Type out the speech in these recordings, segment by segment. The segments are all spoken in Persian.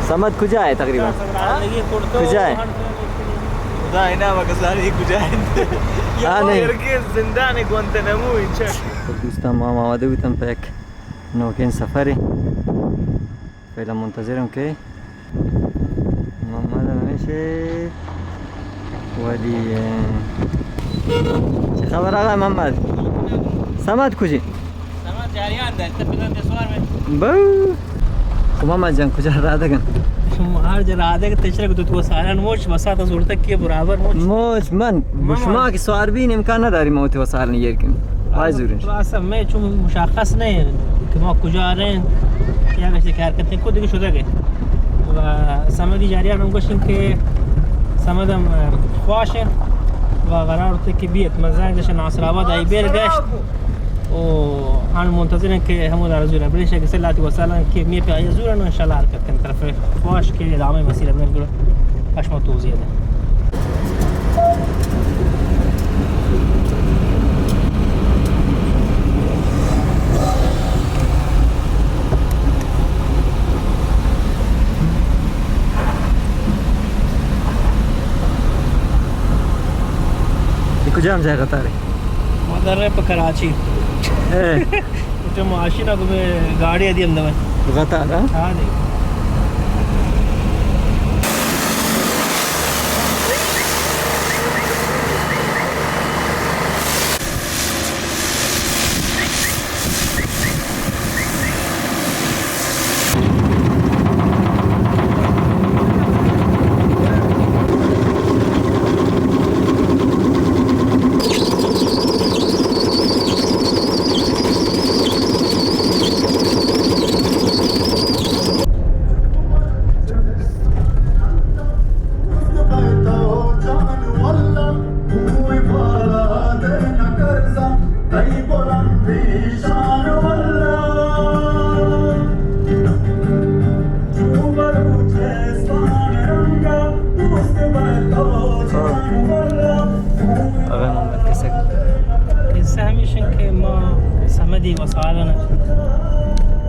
समद कजा है तकरीबन कजा है خدا اینا وگذاری کجایند یا زندان گوانتنامو اینجا دوستان ما آماده بودم به یک نوکین سفری فعلا منتظرم که محمد میشه ولی چه خبر آقا محمد سمد کجی سمد جریان ده تپیدن دسوار می بو خب محمد جان کجا راه دگن شما هر جا راه دگه تشرک تو سالان موش وساط زورتک کی برابر موش من شما که سوار بین امکان نداری موت وسایل نگیر کنی وای زورین اصلا من چون مشخص نه که ما کجا رن یا گشت که حرکت کو دیگه شده که و سمدی جریان هم گوشیم که سمدم خواشه و قرار بود که بیاد مزنگ داشت ناصر آباد ای برگشت و هن منتظرن که همون در زور بریش که سلاتی وسایل که می پی زورن ان شاء الله حرکت کنن طرف خواش که ادامه مسیر برن برو پشما توضیح ده کجا هم جای قطاره ما در راه په کراچی ته ماشین کو गाड़ी دی هم ده قطار ها دی وسایلنا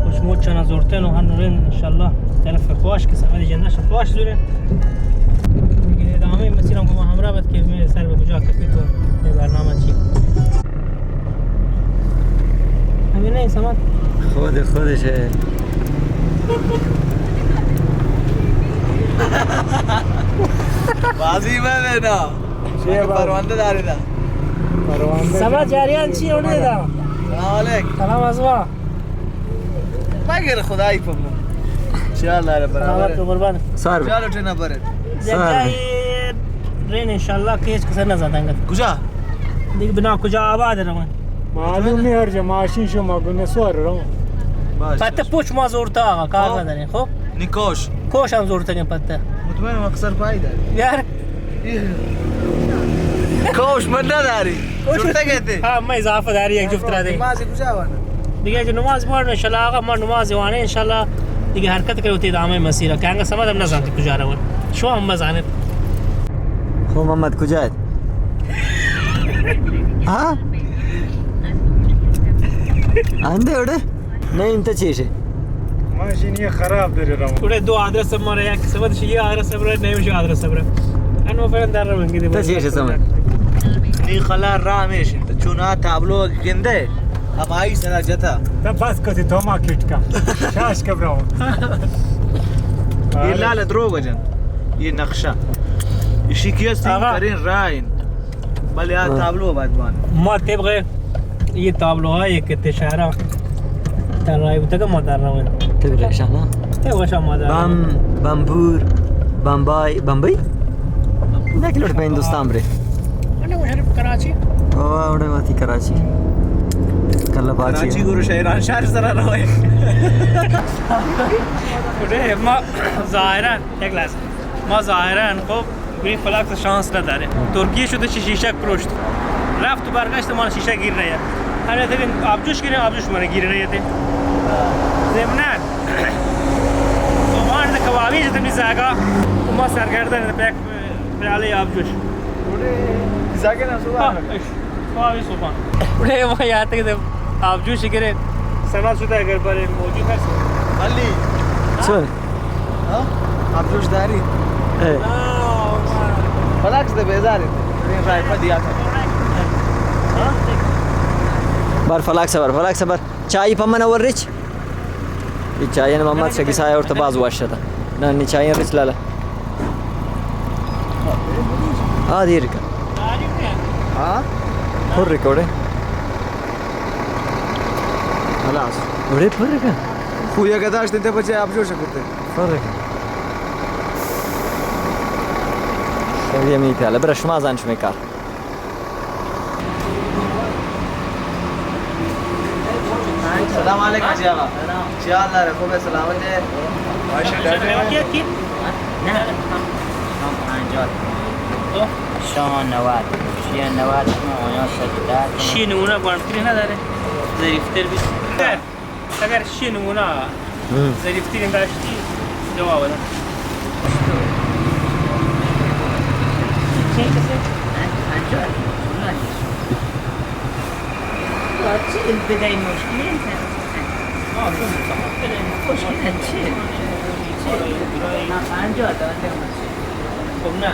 خوش موچنا زورتن و هنورن ان شاء الله طرف خواش که سمدی جنش خواش زوره دیگه ادامه مسیرم با همراه بود که می سر به کجا کپی تو به برنامه چی همین نه سمد خودشه بازی بده نه چه پرونده داری دا پرونده سمد جریان چی اونده دا سلام علیکم سلام ازوا مگر خدای پمو انشاءالله رب العالمین قربان سر چالو ټنه بره جگای رین انشاءالله کیس کسر نه زدنګ کجا دیگه بنا کجا آباد روان معلوم نه هر جا ماشین شو ما گونه سوار رو پته پوچ ما زورتا آقا کار نداره خب نیکوش کوش هم زورتا که پته مطمئن اکثر پایده یار کوش من نداری زورتا کهتے ها ما اضافه داری یک جفت را دی نماز کجا وانه دیگه نماز مارن ان شاء الله آقا ما نماز وانه ان شاء الله دیگه حرکت کرو تی ادامه مسیر که انگا سمدم نزانتی کجا روان شو هم بزانید خب محمد کجاست ها انده اوڑه نه انت چیشه ماشین یه خراب داره رو اوڑه دو آدرس ماره یک سمدش یه آدرس بره نمیشه آدرس بره انو فرن در رو منگی دی تا چیشه سمد نی خلا را میشین چون ها تابلو گنده اب آئی سرا جتا تا بس کتی تو ما کٹ کم شاش کبراو یہ لال درو وجن یہ نقشہ اشی کیستی کرین رائن بله ها تابلو باید بان ما طبق یہ تابلو های که تشاره در رای بوده که ما در روان طبق شانا طبق شما در بامبور بمبئی نه کلوٹ پہ ہندوستان بره انا مشرف کراچی اوڑے واتی کراچی کلا باچی کراچی گورو شهران شهر سره روای اوڑے ما ظاهرا یک لحظه ما ظاهرا خب گرین فلاکس شانس نداره ترکیه شده شیشه پروشت رفت و برگشت ما شیشه گیر نیاد همین دیدیم آبجوش گیریم آبجوش من گیر نیاده ضمناً اومان ده کبابی جدم نیزاگا و ما سرگردن پیک پیاله آبجوش نیزاگه نه صبح کبابی صبح اوڑے ما یاد تک آبجوش گیره سماج شده اگر برای موجود هست ولی چون ابروش داری اه. فلاکس ده بیزاری این رای پدیات بر فلاک بر چای په منه ورچ ای چای نه محمد شګي سایه ورته باز واشه ده نه ني چای رچ لاله دیر کا ها پر ریکورډ خلاص وړي پر کا خویا گداش ته بچي ابجوش کرتے پر کا شویه می پیاله برش ما زان شمی کار سلام علیکم جی آقا چی حال داره خوبه سلامت ہے شما 90 شیه 90 شما 70 شی نمونه گوانتری نداره ظریفتر بیت اگر شی نمونه ظریفتری داشتی جواب بده چی کسی؟ انجام چی البداية مشكلة انت مشكلة چیه؟ انجام دارم خب نه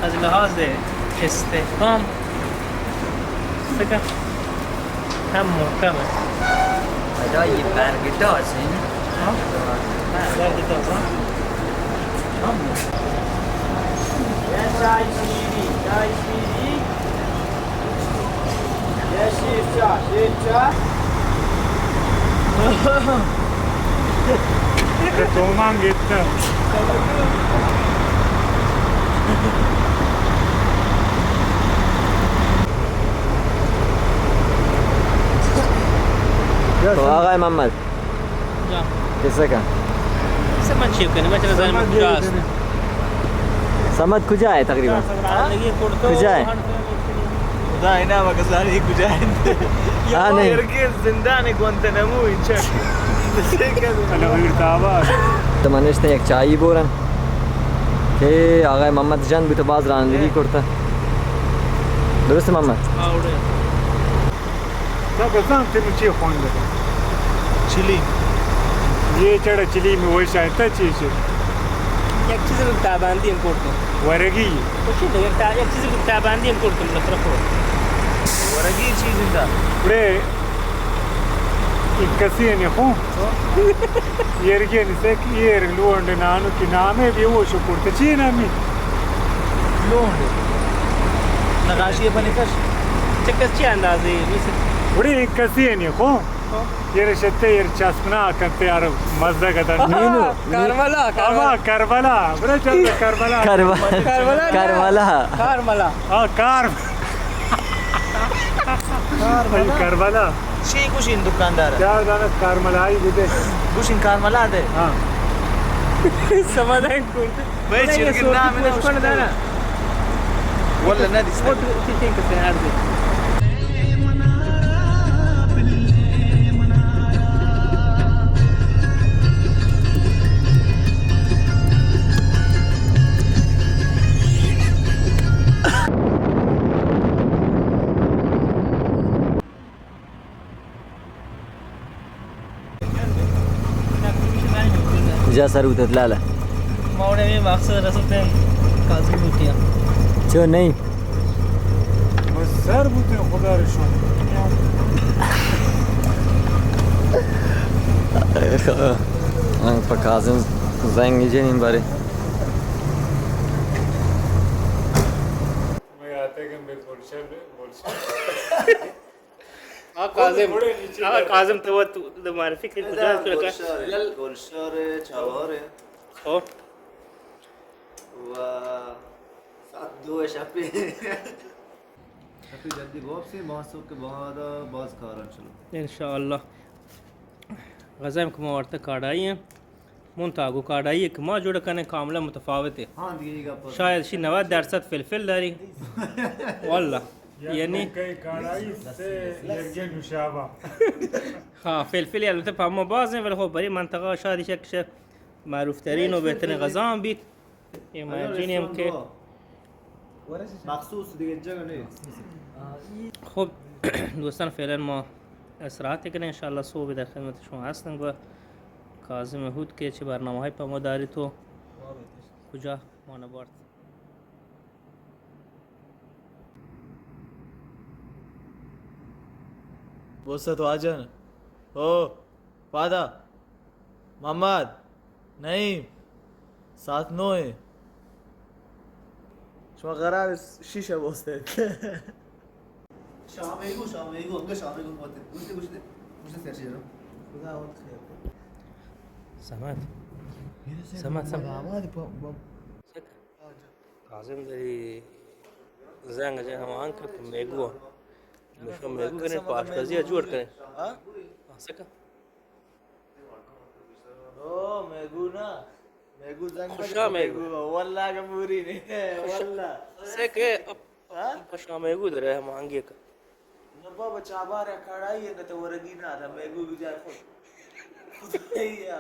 از لحاظ استحکام فکر هم محکمه برای برگداز این برگداز تومان gitti. تو آقای محمد جا کیسه کا سمت چی کنی من چرا زنم کجاست سمت کجا ہے تقریبا کجا ہے خدا اینا مگزاری کجاید ها نہیں یرگیر زندان گوانتنامو اینجا Alo irtaba. تمنشته یک چایی بورن که آقای محمد جان بھی تو باز رانندگی کرتا درست محمد آوره Da gazan te ce honda. چلی Ye chada chili mi hoy shayad ta cheche. یک چیزی رو تابندی هم کردم Waragi. خوشی دیگر یک چیزی رو تابندی هم کردم لطفا ورگی چیز اینجا Bre ikkasi ne ho. Yerge ni sek yer luonde nanu ki name bi wo shu kurte chi nami. لونده نقاشی بنکش چکس چی اندازه میشه Bre ikkasi ne ho. Yer shette yer chasmna kante yar mazda gadan. نینو Ama Karbala. Bre chal Karbala. کربلا کارملا Kar. Karbala. چی گوشین دکانداره Char dana Karmalai bude. گوشین کارملا ده Ha. سمادن کرده باید چرگی نام اینا کنه داره ولا ندیست خود تیتین کسی عرضه کجا سر بودت لاله مورد می مقصد رسولتیم کازی بودیم چون نہیں Sar bude khuda re shu. من پا کازم زنگ جنین باری मैं आते कि मैं बोलशर کازم تو د معرفی کې کجا کړه گلشار چواره او و ساعت 2 شبی شبی جلدی واپسی محسوب که بعد باز کاران شلو ان شاء الله غزایم که ما ورته کاډای منتاگو کاډای که ما جوړ کنه کاملا متفاوت ہے हाँ دیگه گپ شاید شي 90% فلفل داری والله یعنی कई कड़ाई से यरगे नुशाबा ها فلفل البته په ما بازه ولی خب برای منطقه شاید یک معروف ترین و بهترین غذا هم بید ایماجینیم که مخصوص دیگه جگه نیست خب دوستان فعلا ما استراحت کنه انشالله صبح در خدمت شما هستم و کاظم هود که چه برنامه های پا ما داری تو کجا ما نبارد بوسط واجن हो वादा मोहम्मद नईम 7-9 شما قرار شیشه بوسته شاميغو انقى شاميغو موت وش تسير خدا وقت خیر سمعت سمعت سك کاظم داری زنگ جه هم آن کرد میگو میشم میگو کنه پاشپزی جوړ کړي ها سکه او میگو نه میگو زنگ خوشا میگو. والله قبوري والله سکه ها خوشا میگو داره هم آنگی که نه بابا چاباره کڑائی نه تو ورگی نه تا میگو بیچار خود خدایا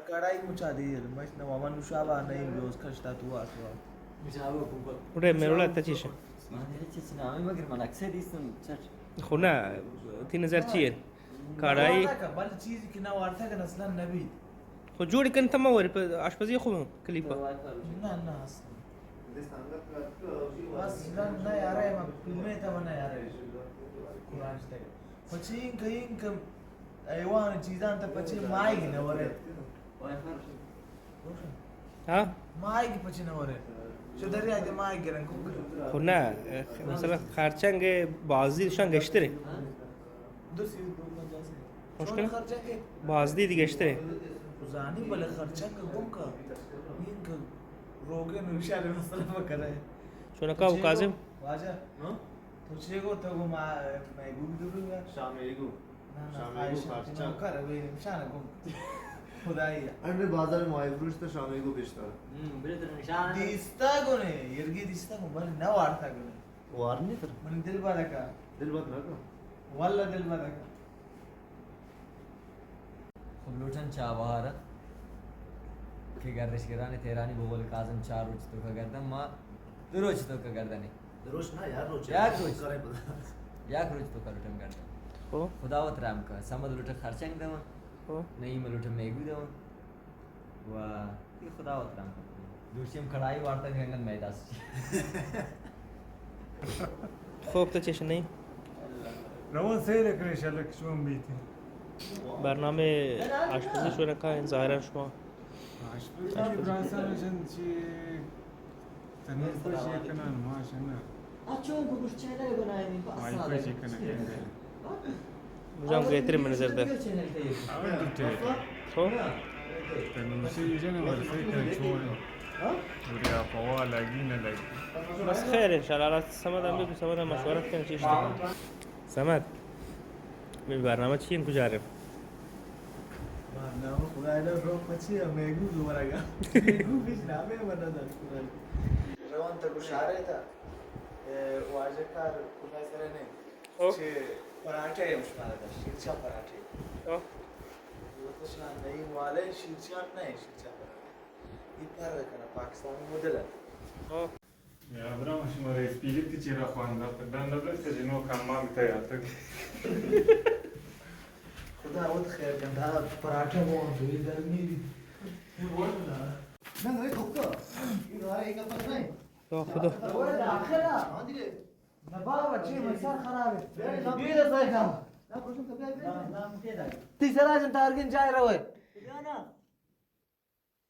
کڑائی مچا دی مش نه ومن شابه نه بیوس کشتا تو اسوا وړه میرولا ته چیشه مانه چی نامی مگر من اکثر ایستم چش خو نه 3000 چیه کاړای بل چیز کی نه ورته کنه اصلا نبی خو جوړ کړي ته مور په آشپزی خو کلیپا نه نه اصلا بس نه یاره ما فیلمه ته نه یاره قرآن شته پچین کین کم ایوان چیزان ته پچی مایګ نه وره ها مایګ پچی نه وره شو دریا دې مایګ رنگ خو نه مثلا خرچنگ بازی شان گشتره دوسی مشکل خرچنگ بازدی دیگه گشتره زانی بل خرچنگ گم کا این کا روگه نوشاله مثلا وکړه شونه کا کاظم واجه تو چیگو تو گو ما میگو دورو شاميغو نه نه خرچنگ کار وی نشانه گم خدایا انا بازار ماي فروش تو شاميغو بیشتر بلد نشان دیستا گونه یرگی دیستا گونه بل نه وارتا گونه وارني تر من دل بارکا دل بات نکو والله دل بارکا خب لوٹن چابهاره که گردشگران تهرانی به قول کاظم 4 روز تو که گردن ما 2 روز تو که گردنی روش نه یار روش یک روز. کاری بده یک روز تو که لوٹم گردن خو خداوت رحم که سمد لوٹ خرچنگ دون خو نعیم لوٹ میگو دون و یہ خداوت رحم که دوشیم کڑائی وارتا گنگن میداس خوب ته چش نه روان سيرك ليش لك شلون بيتي برنامه آشپزی شونه کا ظاهرا شما عشان براسان عشان شيء تنفس شيء كمان ما عشان اچون کو گوش چینل بناییم ما يكون شيء كمان مجام گیتری منظر ده أود تيجي خو تنمشي جنا برسي كان شوي وريا فوالا جينا لك بس خیر ان شاء الله سمد هم بگو سمد هم مشورت کنه چی اشتباه سمد به برنامه چی این کجا رفت نه خدای له رو پچی میگو دوباره میگو بیش نامه ولا ده روان ته گشاره تا واجه کار خدای سره نه او چې پراټه یې مشماله ده شیرچا پراټه او وته شان نه والے شیرچا نه شیرچا پراټه این کار کنه پاکستانی مدل او يا برام شو مرة سبيلت تجرا خواندا بدان دبل تجنو كمان تياتك خدا وت خیر کنه دا پراټه وو دوی ګرمي دي نه نه کوکا این هاي ایک پر نه او خدا ولا داخله ها دیگه نه بابا چی مسار خرابه بیا ده ځای کا نه پروشم کبه تیسرا جن تارگین جای روي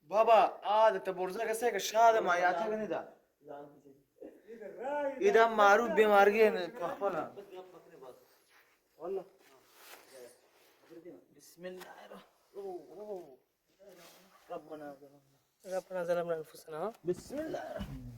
بابا ته برزه کسه که شاده ما یاته کنی دا ایدا معروف بیمارگی نه خپل والله بسم الله الرحمن ربنا ربنا ظلمنا انفسنا بسم الله الرحمن